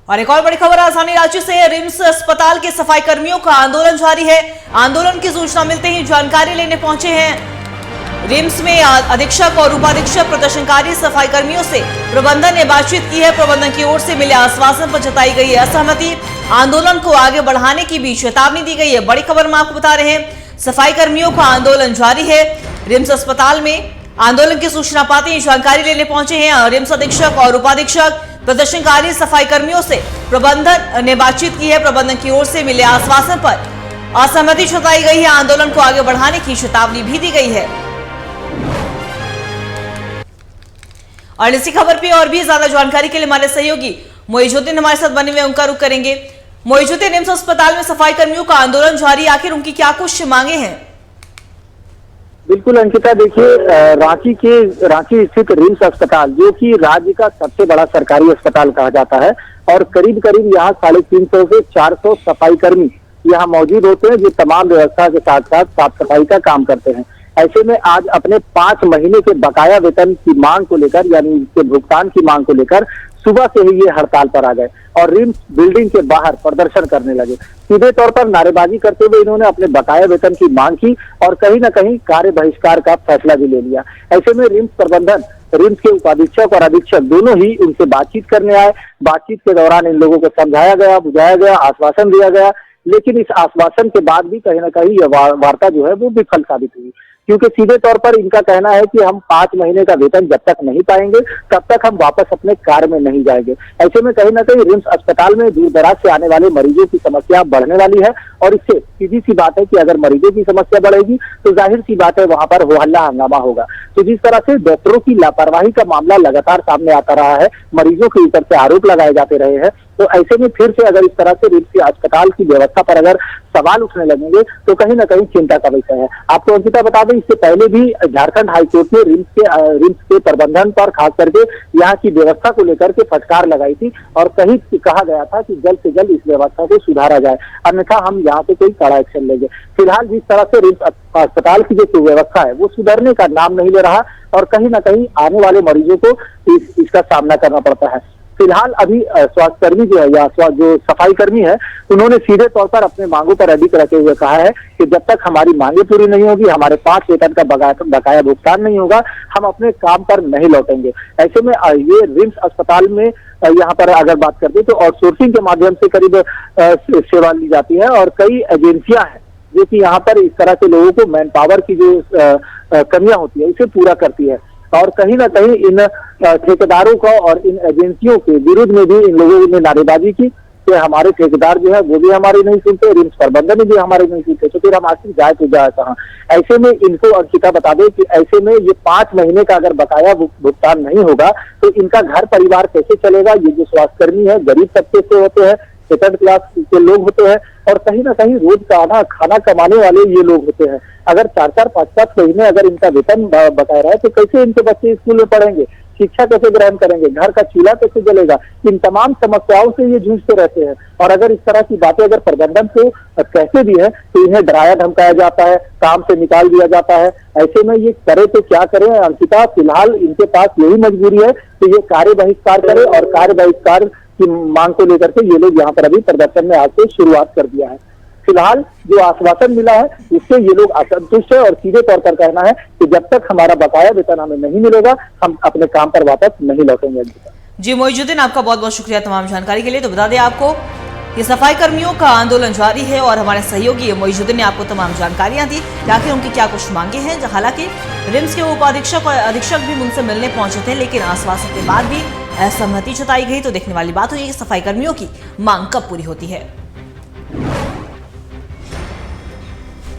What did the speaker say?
और एक और बड़ी खबर राजधानी रांची से। रिम्स अस्पताल के सफाई कर्मियों का आंदोलन जारी है। आंदोलन की सूचना मिलते ही जानकारी लेने पहुंचे हैं रिम्स में अधीक्षक और उपाधीक्षक। प्रदर्शनकारी सफाई कर्मियों से प्रबंधन ने बातचीत की है। प्रबंधन की ओर से मिले आश्वासन पर जताई गई है असहमति। आंदोलन को आगे बढ़ाने की भी चेतावनी दी गई है। बड़ी खबर हम आपको बता रहे हैं, सफाई कर्मियों का आंदोलन जारी है। रिम्स अस्पताल में आंदोलन की सूचना पाते ही जानकारी लेने पहुंचे हैं रिम्स अधीक्षक और उपाधीक्षक। प्रदर्शनकारी सफाई कर्मियों से प्रबंधन ने बातचीत की है। प्रबंधन की ओर से मिले आश्वासन पर असहमति जताई गई है। आंदोलन को आगे बढ़ाने की चेतावनी भी दी गई है। और इसी खबर पे और भी ज्यादा जानकारी के लिए हमारे सहयोगी मोइजुद्दीन हमारे साथ बने हुए, उनका रुख करेंगे। मोइजुद्दीन, रिम्स अस्पताल में सफाई कर्मियों का आंदोलन जारी, आखिर उनकी क्या कुछ मांगे हैं? बिल्कुल अंकिता, देखिए रांची स्थित रिम्स अस्पताल जो कि राज्य का सबसे बड़ा सरकारी अस्पताल कहा जाता है और करीब करीब यहाँ 350 से 400 सफाई कर्मी यहाँ मौजूद होते हैं जो तमाम व्यवस्था के साथ साथ साफ सफाई का काम करते हैं। ऐसे में आज अपने 5 महीने के बकाया वेतन की मांग को लेकर, यानी इसके भुगतान की मांग को लेकर सुबह से ही ये हड़ताल पर आ गए और रिम्स बिल्डिंग के बाहर प्रदर्शन करने लगे। सीधे तौर पर नारेबाजी करते हुए इन्होंने अपने बकाया वेतन की मांग की और कहीं ना कहीं कार्य बहिष्कार का फैसला भी ले लिया। ऐसे में रिम्स प्रबंधन, रिम्स के उपाधीक्षक और अधीक्षक दोनों ही उनसे बातचीत करने आए। बातचीत के दौरान इन लोगों को समझाया गया, बुझाया गया, आश्वासन दिया गया, लेकिन इस आश्वासन के बाद भी कहीं ना कहीं यह वार्ता जो है वो विफल साबित हुई, क्योंकि सीधे तौर पर इनका कहना है कि हम 5 महीने का वेतन जब तक नहीं पाएंगे तब तक हम वापस अपने कार्य में नहीं जाएंगे। ऐसे में कहीं ना कहीं रिम्स अस्पताल में दूर दराज से आने वाले मरीजों की समस्या बढ़ने वाली है और इससे सीधी सी बात है कि अगर मरीजों की समस्या बढ़ेगी तो जाहिर सी बात है वहां पर हो हल्ला हंगामा होगा। तो जिस तरह से डॉक्टरों की लापरवाही का मामला लगातार सामने आता रहा है, मरीजों के ऊपर से आरोप लगाए जाते रहे हैं, तो ऐसे में फिर से अगर इस तरह से रिम्स अस्पताल की व्यवस्था पर अगर सवाल उठने लगेंगे तो कहीं ना कहीं चिंता का विषय है। आपको अंकिता बता दें, इससे पहले भी झारखंड हाईकोर्ट ने रिम्स के प्रबंधन पर खास करके यहाँ की व्यवस्था को लेकर के फटकार लगाई थी और कहीं कहा गया था कि जल्द से जल्द इस व्यवस्था को सुधारा जाए, अन्यथा हम यहाँ पे कोई कड़ा एक्शन लेंगे। फिलहाल जिस तरह से रिम्स अस्पताल की जो व्यवस्था है वो सुधरने का नाम नहीं ले रहा और कहीं ना कहीं आने वाले मरीजों को इसका सामना करना पड़ता है। फिलहाल अभी स्वास्थ्यकर्मी जो है या जो सफाई कर्मी है, उन्होंने सीधे तौर पर अपने मांगों पर अडिग रखे हुए कहा है कि जब तक हमारी मांगे पूरी नहीं होगी, हमारे 5 वेतन का बकाया भुगतान नहीं होगा, हम अपने काम पर नहीं लौटेंगे। ऐसे में ये रिम्स अस्पताल में यहाँ पर अगर बात करते तो आउटसोर्सिंग के माध्यम से करीब सेवा ली जाती है और कई एजेंसियां हैं जो कि यहाँ पर इस तरह से लोगों को मैन पावर की जो कमियां होती है इसे पूरा करती है और कहीं ना कहीं इन ठेकेदारों का और इन एजेंसियों के विरुद्ध में भी इन लोगों ने नारेबाजी की कि हमारे ठेकेदार जो है वो भी हमारी नहीं सुनते, रिम्स प्रबंधन भी हमारे नहीं सुनते, तो फिर हम आखिर जाए तो जाए कहाँ। ऐसे में इनको अंकिता बता दें कि ऐसे में ये 5 महीने का अगर बकाया भुगतान नहीं होगा तो इनका घर परिवार कैसे चलेगा। ये जो स्वास्थ्यकर्मी है गरीब तबके से होते हैं, सेकंड क्लास के लोग होते हैं और कहीं ना कहीं रोज का खाना कमाने वाले ये लोग होते हैं। अगर 4-4, 5-5 महीने अगर इनका वेतन बकाया रहा है तो कैसे इनके बच्चे स्कूल में पढ़ेंगे, शिक्षा कैसे ग्रहण करेंगे, घर का चूल्हा कैसे जलेगा। इन तमाम समस्याओं से ये जूझते रहते हैं और अगर इस तरह की बातें अगर प्रबंधन को कहते भी है तो इन्हें डराया धमकाया जाता है, काम से निकाल दिया जाता है। ऐसे में ये करे तो क्या करें अंकिता, फिलहाल इनके पास यही मजबूरी है कि ये कार्य बहिष्कार करे और कार्य बहिष्कार की मांग को लेकर के ये लोग यहाँ पर अभी प्रदर्शन में आज से शुरुआत कर दिया है। फिलहाल जो आश्वासन मिला है इससे ये लोग असंतुष्ट है और सीधे तौर पर कहना है कि जब तक हमारा बकाया वेतन हमें नहीं मिलेगा हम अपने काम पर वापस नहीं लौटेंगे। जी मोइजुद्दीन, आपका बहुत बहुत शुक्रिया तमाम जानकारी के लिए। तो बता दें आपको ये सफाई कर्मियों का आंदोलन जारी है और हमारे सहयोगी मोइजुद्दीन ने आपको तमाम जानकारियां दी कि आखिर उनकी क्या कुछ मांगे हैं। हालांकि रिम्स के उपाधीक्षक और अधीक्षक भी उनसे मिलने पहुंचे थे, लेकिन आश्वासन के बाद भी असहमति जताई गई। तो देखने वाली बात हुई कि सफाई कर्मियों की मांग कब पूरी होती है।